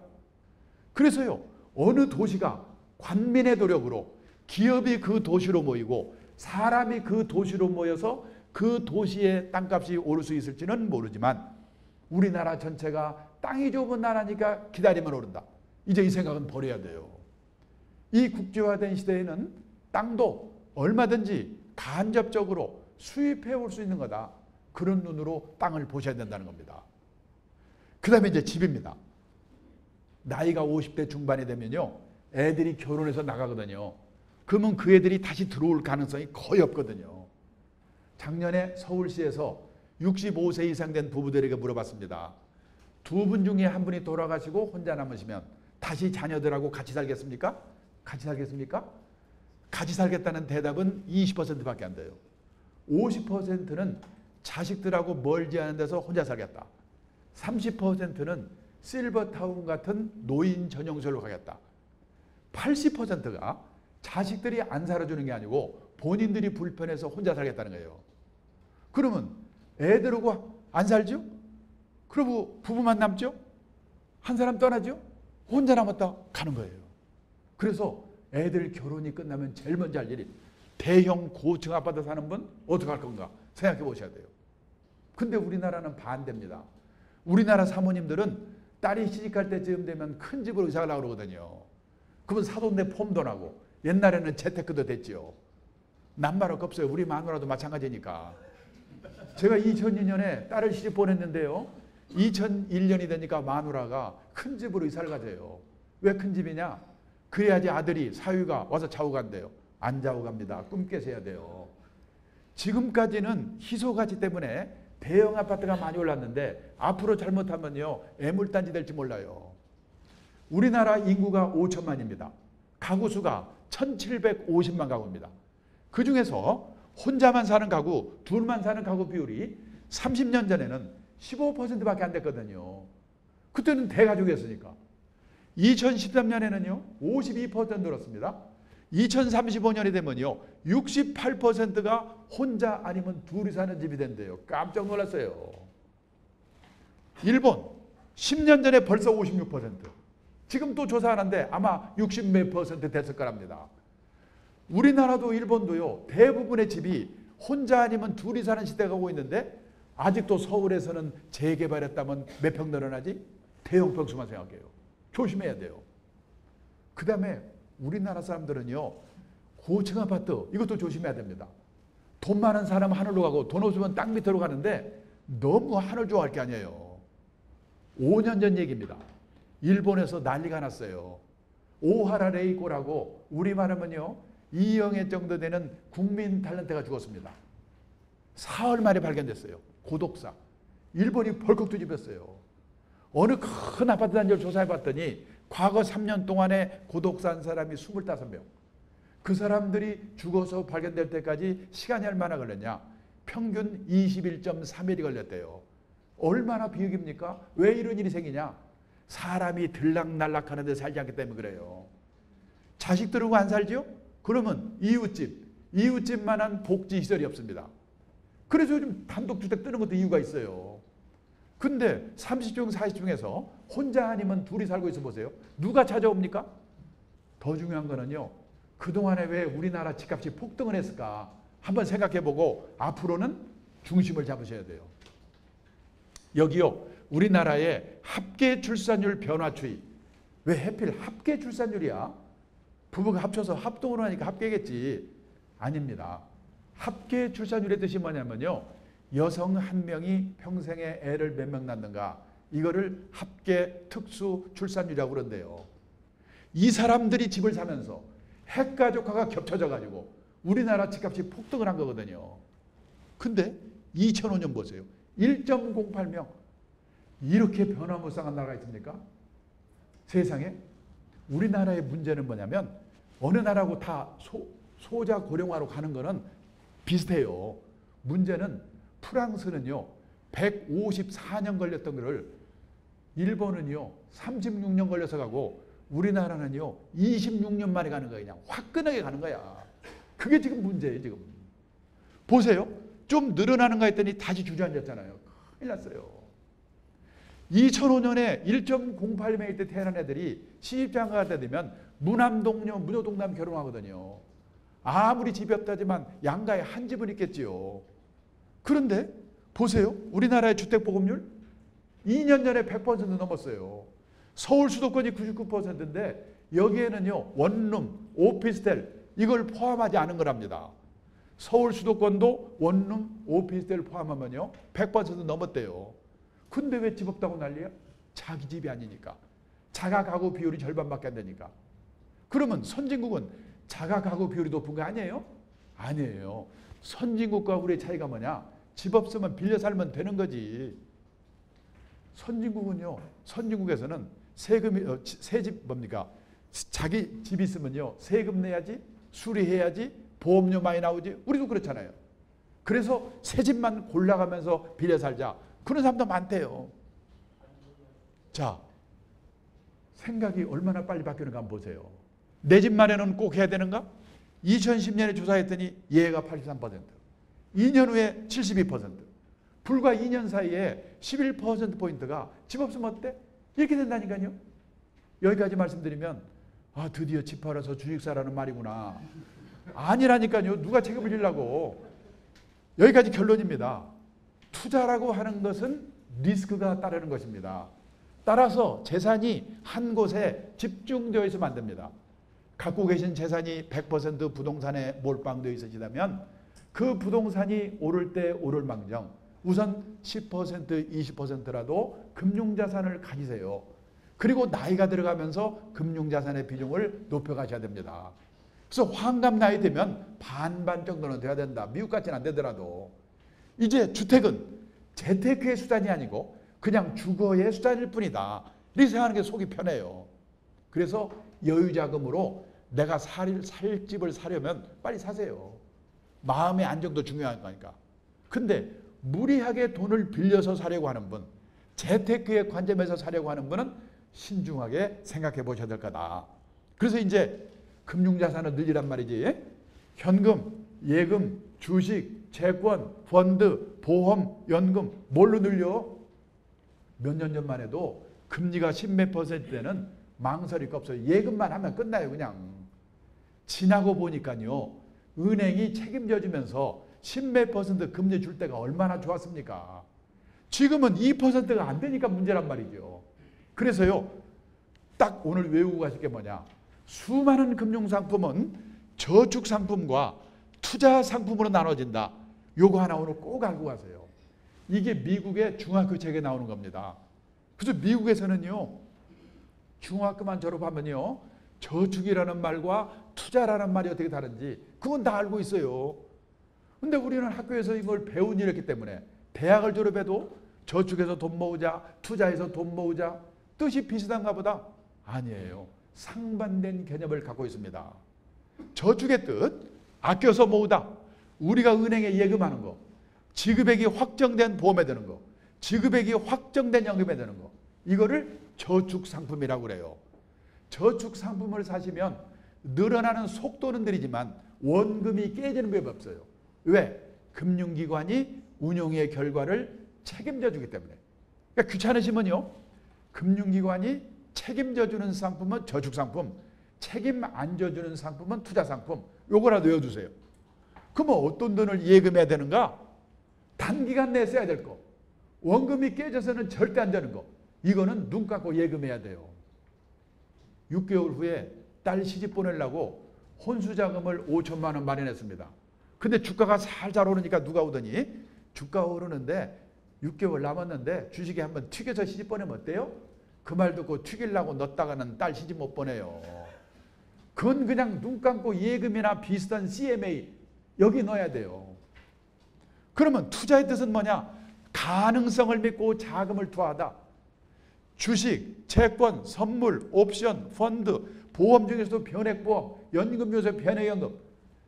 그래서요, 어느 도시가 관민의 노력으로 기업이 그 도시로 모이고 사람이 그 도시로 모여서 그 도시의 땅값이 오를 수 있을지는 모르지만 우리나라 전체가 땅이 좁은 나라니까 기다리면 오른다. 이제 이 생각은 버려야 돼요. 이 국제화된 시대에는 땅도 얼마든지 간접적으로 수입해 올 수 있는 거다. 그런 눈으로 땅을 보셔야 된다는 겁니다. 그 다음에 이제 집입니다. 나이가 50대 중반이 되면요, 애들이 결혼해서 나가거든요. 그러면 그 애들이 다시 들어올 가능성이 거의 없거든요. 작년에 서울시에서 65세 이상 된 부부들에게 물어봤습니다. 두 분 중에 한 분이 돌아가시고 혼자 남으시면 다시 자녀들하고 같이 살겠습니까? 같이 살겠습니까? 같이 살겠다는 대답은 20%밖에 안 돼요. 50%는 자식들하고 멀지 않은 데서 혼자 살겠다. 30%는 실버타운 같은 노인 전용소로 가겠다. 80%가 자식들이 안 살아주는 게 아니고 본인들이 불편해서 혼자 살겠다는 거예요. 그러면 애들하고 안 살죠? 그리고 부부만 남죠? 한 사람 떠나죠? 혼자 남았다 가는 거예요. 그래서 애들 결혼이 끝나면 제일 먼저 할 일이 대형 고층 아파트 사는 분 어떻게 할 건가 생각해 보셔야 돼요. 근데 우리나라는 반대입니다. 우리나라 사모님들은 딸이 시집갈 때쯤 되면 큰 집으로 이사 가려고 그러거든요. 그러면 사돈네 폼도 나고 옛날에는 재테크도 됐죠. 남말할 거 없어요. 우리 마누라도 마찬가지니까. 제가 2002년에 딸을 시집 보냈는데요. 2001년이 되니까 마누라가 큰 집으로 이사를 가져요. 왜 큰 집이냐? 그래야지 아들이 사위가 와서 자고 간대요. 안 자고 갑니다. 꿈 깨셔야 돼요. 지금까지는 희소가치 때문에 대형 아파트가 많이 올랐는데 앞으로 잘못하면요, 애물단지 될지 몰라요. 우리나라 인구가 5천만입니다. 가구 수가 1750만 가구입니다. 그 중에서 혼자만 사는 가구, 둘만 사는 가구 비율이 30년 전에는 15%밖에 안 됐거든요. 그때는 대가족이었으니까. 2013년에는요, 52% 늘었습니다. 2035년이 되면요, 68%가 혼자 아니면 둘이 사는 집이 된대요. 깜짝 놀랐어요. 일본 10년 전에 벌써 56%. 지금 또 조사하는데 아마 60 몇 % 됐을 거랍니다. 우리나라도 일본도요, 대부분의 집이 혼자 아니면 둘이 사는 시대가 오고 있는데 아직도 서울에서는 재개발했다면 몇 평 늘어나지? 대형 평수만 생각해요. 조심해야 돼요. 그 다음에 우리나라 사람들은요, 고층 아파트 이것도 조심해야 됩니다. 돈 많은 사람 하늘로 가고 돈 없으면 땅 밑으로 가는데 너무 하늘 좋아할 게 아니에요. 5년 전 얘기입니다. 일본에서 난리가 났어요. 오하라 레이코라고 우리말하면요, 이영애 정도 되는 국민 탤런트가 죽었습니다. 사흘 만에 발견됐어요. 고독사. 일본이 벌컥 뒤집혔어요. 어느 큰 아파트 단지를 조사해봤더니 과거 3년 동안에 고독사한 사람이 25명. 그 사람들이 죽어서 발견될 때까지 시간이 얼마나 걸렸냐? 평균 21.3일이 걸렸대요. 얼마나 비극입니까? 왜 이런 일이 생기냐? 사람이 들락날락하는 데 살지 않기 때문에 그래요. 자식들하고 안 살죠? 그러면 이웃집만한 복지시설이 없습니다. 그래서 요즘 단독주택 뜨는 것도 이유가 있어요. 근데 30중 40중에서 혼자 아니면 둘이 살고 있어 보세요. 누가 찾아옵니까? 더 중요한 거는요. 그동안에 왜 우리나라 집값이 폭등을 했을까? 한번 생각해보고 앞으로는 중심을 잡으셔야 돼요. 여기요. 우리나라의 합계 출산율 변화 추이. 왜 하필 합계 출산율이야? 부부가 합쳐서 합동으로 하니까 합계겠지. 아닙니다. 합계 출산율의 뜻이 뭐냐면요. 여성 한 명이 평생에 애를 몇 명 낳는가. 이거를 합계 특수 출산율이라고 그러는데요. 이 사람들이 집을 사면서 핵가족화가 겹쳐져 가지고 우리나라 집값이 폭등을 한 거거든요. 근데 2005년 보세요. 1.08명. 이렇게 변화무쌍한 나라가 있습니까? 세상에. 우리나라의 문제는 뭐냐면 어느 나라하고 다 소자 고령화로 가는 거는 비슷해요. 문제는 프랑스는요. 154년 걸렸던 거를 일본은요. 36년 걸려서 가고 우리나라는요. 26년 만에 가는 거야. 그냥 화끈하게 가는 거야. 그게 지금 문제예요. 지금. 보세요. 좀 늘어나는가 했더니 다시 주저앉았잖아요. 큰일 났어요. 2005년에 1.08명일 때 태어난 애들이 시집장가 갈 때 되면 무남동녀, 무녀동남 결혼하거든요. 아무리 집이 없다지만 양가에 한 집은 있겠지요. 그런데 보세요. 우리나라의 주택보급률 2년 전에 100% 넘었어요. 서울 수도권이 99%인데 여기에는요. 원룸, 오피스텔 이걸 포함하지 않은 거랍니다. 서울 수도권도 원룸, 오피스텔 포함하면요. 100% 넘었대요. 근데 왜 집 없다고 난리야? 자기 집이 아니니까. 자가 가구 비율이 절반밖에 안 되니까. 그러면 선진국은 자가 가구 비율이 높은 거 아니에요? 아니에요. 선진국과 우리의 차이가 뭐냐? 집 없으면 빌려 살면 되는 거지. 선진국은요. 선진국에서는 세집 뭡니까? 자기 집 있으면요. 세금 내야지, 수리해야지, 보험료 많이 나오지. 우리도 그렇잖아요. 그래서 새 집만 골라가면서 빌려 살자. 그런 사람도 많대요. 자, 생각이 얼마나 빨리 바뀌는가 한번 보세요. 내 집 마련은 꼭 해야 되는가? 2010년에 조사했더니 얘가 83%, 2년 후에 72%, 불과 2년 사이에 11%포인트가 집 없으면 어때? 이렇게 된다니까요. 여기까지 말씀드리면 아 드디어 집 팔아서 주식사라는 말이구나. 아니라니까요. 누가 책임을 지려고. 여기까지 결론입니다. 투자라고 하는 것은 리스크가 따르는 것입니다. 따라서 재산이 한 곳에 집중되어 있으면 안 됩니다. 갖고 계신 재산이 100% 부동산에 몰빵되어 있으시다면 그 부동산이 오를 때 오를 망정 우선 10% 20%라도 금융자산을 가지세요. 그리고 나이가 들어가면서 금융자산의 비중을 높여가셔야 됩니다. 그래서 환갑 나이 되면 반반 정도는 돼야 된다. 미국같지는 안 되더라도. 이제 주택은 재테크의 수단이 아니고 그냥 주거의 수단일 뿐이다. 이렇게 생각하는 게 속이 편해요. 그래서 여유자금으로 내가 살 집을 사려면 빨리 사세요. 마음의 안정도 중요한 거니까. 근데 무리하게 돈을 빌려서 사려고 하는 분, 재테크의 관점에서 사려고 하는 분은 신중하게 생각해 보셔야 될 거다. 그래서 이제 금융자산을 늘리란 말이지. 현금, 예금, 주식, 채권, 펀드, 보험, 연금 뭘로 늘려? 몇 년 전만 해도 금리가 10몇 퍼센트 되는 망설일 거 없어요. 예금만 하면 끝나요. 그냥. 지나고 보니까요. 은행이 책임져 주면서 10몇 퍼센트 금리 줄 때가 얼마나 좋았습니까? 지금은 2%가 안 되니까 문제란 말이죠. 그래서요. 딱 오늘 외우고 가실 게 뭐냐. 수많은 금융상품은 저축상품과 투자상품으로 나눠진다. 요거 하나 오늘 꼭 알고 가세요. 이게 미국의 중학교 책에 나오는 겁니다. 그래서 미국에서는요. 중학교만 졸업하면요. 저축이라는 말과 투자라는 말이 어떻게 다른지 그건 다 알고 있어요. 근데 우리는 학교에서 이걸 배운 일이었기 때문에 대학을 졸업해도 저축해서 돈 모으자, 투자해서 돈 모으자 뜻이 비슷한가 보다. 아니에요. 상반된 개념을 갖고 있습니다. 저축의 뜻, 아껴서 모으다. 우리가 은행에 예금하는 거, 지급액이 확정된 보험에 드는 거, 지급액이 확정된 연금에 드는 거. 이거를 저축 상품이라고 그래요. 저축 상품을 사시면 늘어나는 속도는 느리지만 원금이 깨지는 법이 없어요. 왜? 금융기관이 운용의 결과를 책임져 주기 때문에. 그러니까 귀찮으시면요, 금융기관이 책임져 주는 상품은 저축 상품, 책임 안 져주는 상품은 투자 상품. 요거라도 외워두세요. 그러면 어떤 돈을 예금해야 되는가? 단기간 내에 써야 될 거. 원금이 깨져서는 절대 안 되는 거. 이거는 눈 감고 예금해야 돼요. 6개월 후에 딸 시집 보내려고 혼수자금을 5천만 원 마련했습니다. 근데 주가가 살살 오르니까 누가 오더니 주가 오르는데 6개월 남았는데 주식에 한번 튀겨서 시집 보내면 어때요? 그 말 듣고 튀기려고 넣었다가는 딸 시집 못 보내요. 그건 그냥 눈 감고 예금이나 비슷한 CMA 여기 넣어야 돼요. 그러면 투자의 뜻은 뭐냐? 가능성을 믿고 자금을 투하하다. 주식, 채권, 선물, 옵션, 펀드, 보험 중에서도 변액보험, 연금 요새 변액연금.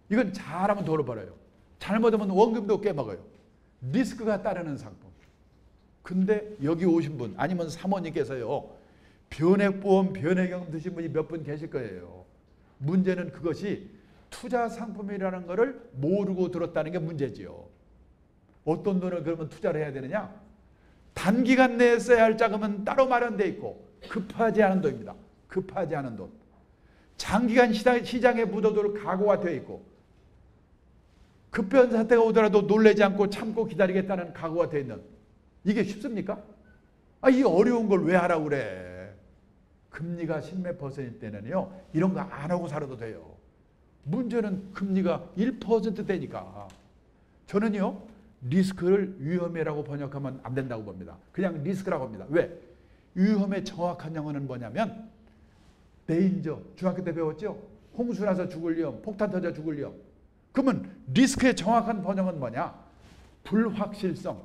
이건 잘하면 돈을 벌어요. 잘못하면 원금도 깨먹어요. 리스크가 따르는 상품. 근데 여기 오신 분 아니면 사모님께서요, 변액보험, 변액연금 드신 분이 몇 분 계실 거예요. 문제는 그것이 투자 상품이라는 것을 모르고 들었다는 게 문제지요. 어떤 돈을 그러면 투자를 해야 되느냐? 단기간 내에 써야 할 자금은 따로 마련되어 있고 급하지 않은 돈입니다. 급하지 않은 돈. 장기간 시장에 묻어둘 각오가 되어 있고 급변 사태가 오더라도 놀라지 않고 참고 기다리겠다는 각오가 되어 있는, 이게 쉽습니까? 이 어려운 걸 왜 하라고 그래? 금리가 10몇 퍼센트 때는요, 이런 거 안 하고 살아도 돼요. 문제는 금리가 1% 되니까. 저는요, 리스크를 위험이라고 번역하면 안 된다고 봅니다. 그냥 리스크라고 합니다. 왜? 위험의 정확한 영어는 뭐냐면 데인저, 중학교 때 배웠죠? 홍수 나서 죽을 위험, 폭탄 터져 죽을 위험. 그러면 리스크의 정확한 번역은 뭐냐? 불확실성.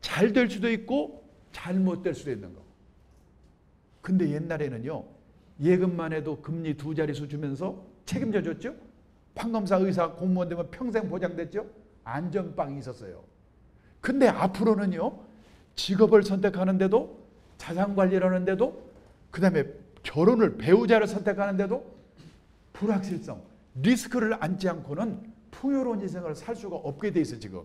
잘 될 수도 있고 잘못될 수도 있는 거. 근데 옛날에는요, 예금만 해도 금리 2자릿수 주면서 책임져 줬죠? 판검사, 의사, 공무원 되면 평생 보장됐죠? 안전빵이 있었어요. 근데 앞으로는요, 직업을 선택하는데도, 자산관리를 하는데도, 그 다음에 결혼을, 배우자를 선택하는데도 불확실성, 리스크를 안지 않고는 풍요로운 인생을 살 수가 없게 돼 있어요, 지금.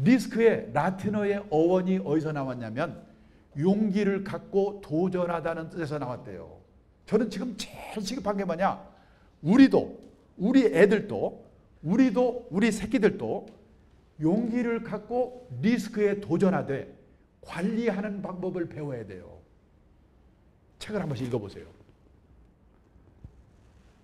리스크의 라틴어의 어원이 어디서 나왔냐면 용기를 갖고 도전하다는 뜻에서 나왔대요. 저는 지금 제일 시급한 게 뭐냐? 우리도, 우리 애들도, 우리 새끼들도 용기를 갖고 리스크에 도전하되 관리하는 방법을 배워야 돼요. 책을 한 번씩 읽어보세요.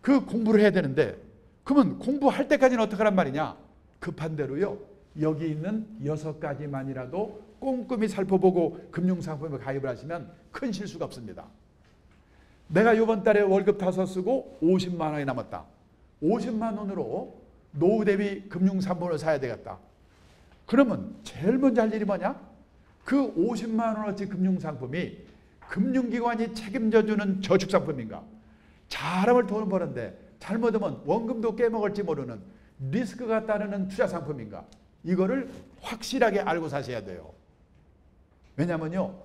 그 공부를 해야 되는데, 그러면 공부할 때까지는 어떻게 하란 말이냐? 급한 대로요, 여기 있는 6가지만이라도 꼼꼼히 살펴보고 금융상품에 가입을 하시면 큰 실수가 없습니다. 내가 이번 달에 월급 5 쓰고 50만 원이 남았다. 50만 원으로 노후 대비 금융상품을 사야 되겠다. 그러면 제일 먼저 할 일이 뭐냐? 그 50만 원어치 금융상품이 금융기관이 책임져주는 저축상품인가? 잘하면 돈을 버는데 잘못하면 원금도 깨먹을지 모르는 리스크가 따르는 투자상품인가? 이거를 확실하게 알고 사셔야 돼요. 왜냐면요,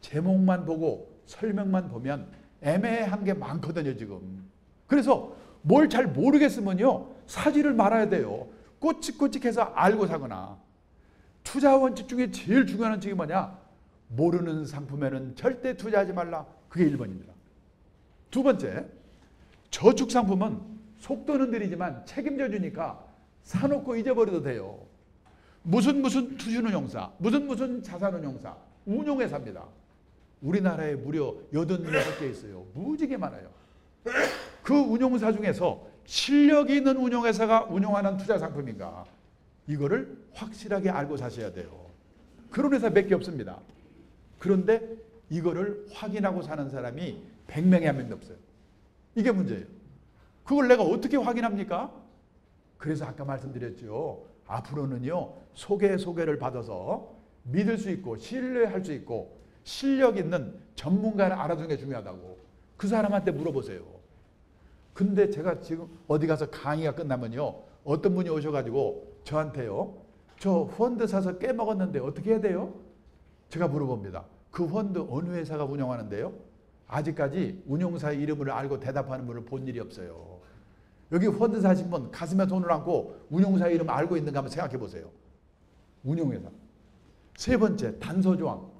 제목만 보고 설명만 보면 애매한 게 많거든요, 지금. 그래서 뭘 잘 모르겠으면요, 사지를 말아야 돼요. 꼬치꼬치해서 알고 사거나. 투자 원칙 중에 제일 중요한 원칙이 뭐냐? 모르는 상품에는 절대 투자하지 말라. 그게 1번입니다. 두 번째, 저축 상품은 속도는 느리지만 책임져 주니까 사놓고 잊어버려도 돼요. 무슨 투자운용사, 무슨 자산운용사, 운용회사입니다. 우리나라에 무려 86개 있어요. 무지개 많아요. 그 운용사 중에서 실력이 있는 운용회사가 운용하는 투자 상품인가? 이거를 확실하게 알고 사셔야 돼요. 그런 회사 몇 개 없습니다. 그런데 이거를 확인하고 사는 사람이 100명에 한 명도 없어요. 이게 문제예요. 그걸 내가 어떻게 확인합니까? 그래서 아까 말씀드렸죠. 앞으로는요, 소개를 받아서 믿을 수 있고 신뢰할 수 있고 실력 있는 전문가를 알아두는 게 중요하다고. 그 사람한테 물어보세요. 근데 제가 지금 어디 가서 강의가 끝나면요, 어떤 분이 오셔가지고 저한테요, 저 펀드 사서 깨먹었는데 어떻게 해야 돼요? 제가 물어봅니다. 그 펀드 어느 회사가 운영하는데요? 아직까지 운용사의 이름을 알고 대답하는 분을 본 일이 없어요. 여기 펀드 사신 분 가슴에 손을 얹고 운용사의 이름을 알고 있는가 한번 생각해 보세요. 운용회사. 세 번째, 단서조항.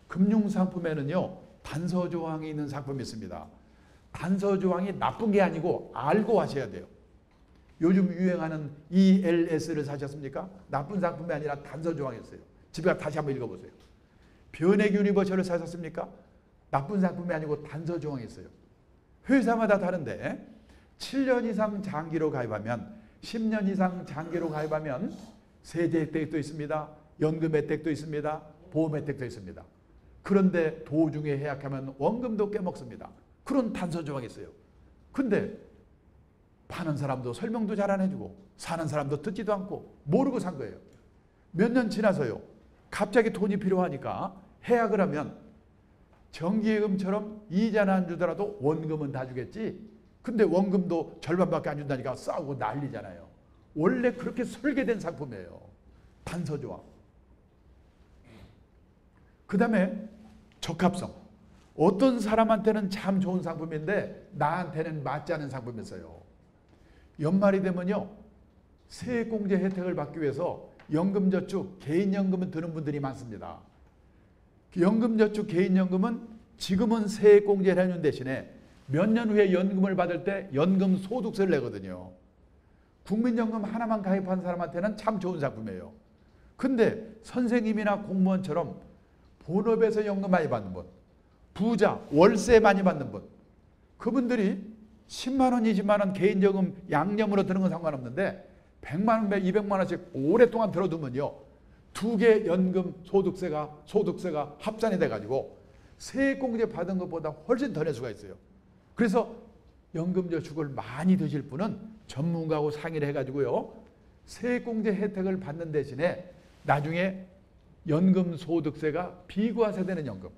금융상품에는요, 단서조항이 있는 상품이 있습니다. 단서조항이 나쁜 게 아니고 알고 하셔야 돼요. 요즘 유행하는 ELS를 사셨습니까? 나쁜 상품이 아니라 단서조항이었어요. 집에 가서 다시 한번 읽어보세요. 변액 유니버셜을 사셨습니까? 나쁜 상품이 아니고 단서조항이 있어요. 회사마다 다른데 7년 이상 장기로 가입하면, 10년 이상 장기로 가입하면 세제 혜택도 있습니다. 연금 혜택도 있습니다. 보험 혜택도 있습니다. 그런데 도중에 해약하면 원금도 깨먹습니다. 그런 단서조항이 있어요. 근데 파는 사람도 설명도 잘 안 해주고 사는 사람도 듣지도 않고 모르고 산 거예요. 몇 년 지나서요, 갑자기 돈이 필요하니까 해약을 하면 정기예금처럼 이자는 안 주더라도 원금은 다 주겠지. 근데 원금도 절반밖에 안 준다니까 싸우고 난리잖아요. 원래 그렇게 설계된 상품이에요. 단서조항. 그 다음에 적합성. 어떤 사람한테는 참 좋은 상품인데 나한테는 맞지 않은 상품이었어요. 연말이 되면요, 세액공제 혜택을 받기 위해서 연금저축, 개인연금을 드는 분들이 많습니다. 연금저축, 개인연금은 지금은 세액공제를 해준 대신에 몇 년 후에 연금을 받을 때 연금 소득세를 내거든요. 국민연금 하나만 가입한 사람한테는 참 좋은 상품이에요. 근데 선생님이나 공무원처럼 본업에서 연금 많이 받는 분, 부자, 월세 많이 받는 분, 그분들이 10만 원, 20만 원 개인연금 양념으로 드는 건 상관없는데 100만 원, 200만 원씩 오랫동안 들어두면요, 두 개 연금 소득세가 합산이 돼가지고 세액공제 받은 것보다 훨씬 더 낼 수가 있어요. 그래서 연금저축을 많이 드실 분은 전문가하고 상의를 해가지고요, 세액공제 혜택을 받는 대신에 나중에 연금 소득세가 비과세되는 연금,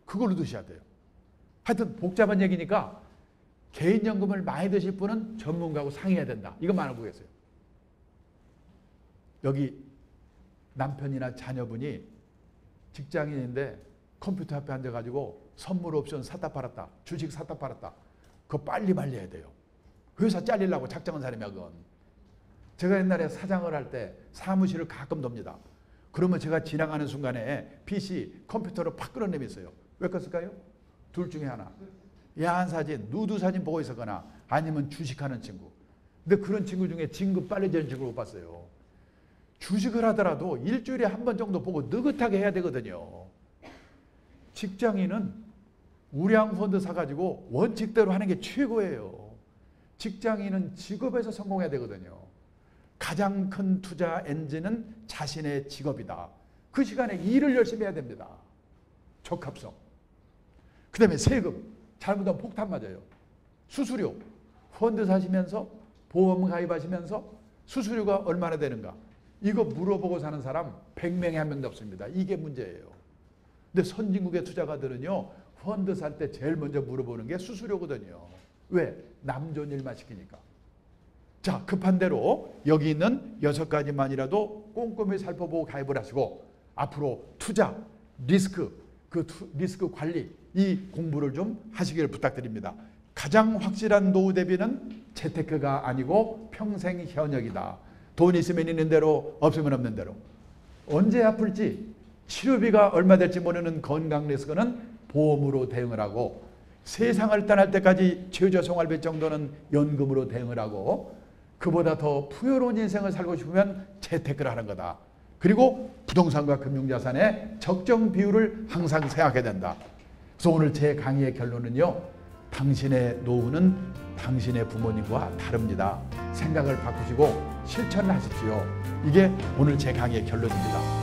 그걸로 드셔야 돼요. 하여튼 복잡한 얘기니까 개인연금을 많이 드실 분은 전문가하고 상의해야 된다. 이것만 알고 계세요. 여기 남편이나 자녀분이 직장인인데 컴퓨터 앞에 앉아가지고 선물 옵션 샀다 팔았다, 주식 샀다 팔았다, 그거 빨리 말려야 돼요. 회사 잘리려고 작정한 사람이야 그건. 제가 옛날에 사장을 할 때 사무실을 가끔 돕니다. 그러면 제가 지나가는 순간에 PC, 컴퓨터로 팍 끌어내면 있어요. 왜 껐을까요? 둘 중에 하나. 야한 사진, 누드 사진 보고 있었거나 아니면 주식하는 친구. 근데 그런 친구 중에 진급 빨리 되는 친구를 못 봤어요. 주식을 하더라도 일주일에 한 번 정도 보고 느긋하게 해야 되거든요. 직장인은 우량펀드 사가지고 원칙대로 하는 게 최고예요. 직장인은 직업에서 성공해야 되거든요. 가장 큰 투자 엔진은 자신의 직업이다. 그 시간에 일을 열심히 해야 됩니다. 적합성. 그 다음에 세금. 잘못하면 폭탄 맞아요. 수수료. 펀드 사시면서 보험 가입하시면서 수수료가 얼마나 되는가. 이거 물어보고 사는 사람 100명에 한 명도 없습니다. 이게 문제예요. 근데 선진국의 투자가들은요, 펀드 살 때 제일 먼저 물어보는 게 수수료거든요. 왜? 남 좋은 일만 시키니까. 자, 급한 대로 여기 있는 6가지만이라도 꼼꼼히 살펴보고 가입을 하시고 앞으로 투자, 리스크, 리스크 관리, 이 공부를 좀 하시기를 부탁드립니다. 가장 확실한 노후 대비는 재테크가 아니고 평생 현역이다. 돈 있으면 있는 대로, 없으면 없는 대로. 언제 아플지, 치료비가 얼마 될지 모르는 건강 리스크는 보험으로 대응을 하고, 세상을 떠날 때까지 최저생활비 정도는 연금으로 대응을 하고, 그보다 더 풍요로운 인생을 살고 싶으면 재테크를 하는 거다. 그리고 부동산과 금융자산의 적정 비율을 항상 생각해야 된다. 그래서 오늘 제 강의의 결론은요, 당신의 노후는 당신의 부모님과 다릅니다. 생각을 바꾸시고 실천을 하십시오. 이게 오늘 제 강의의 결론입니다.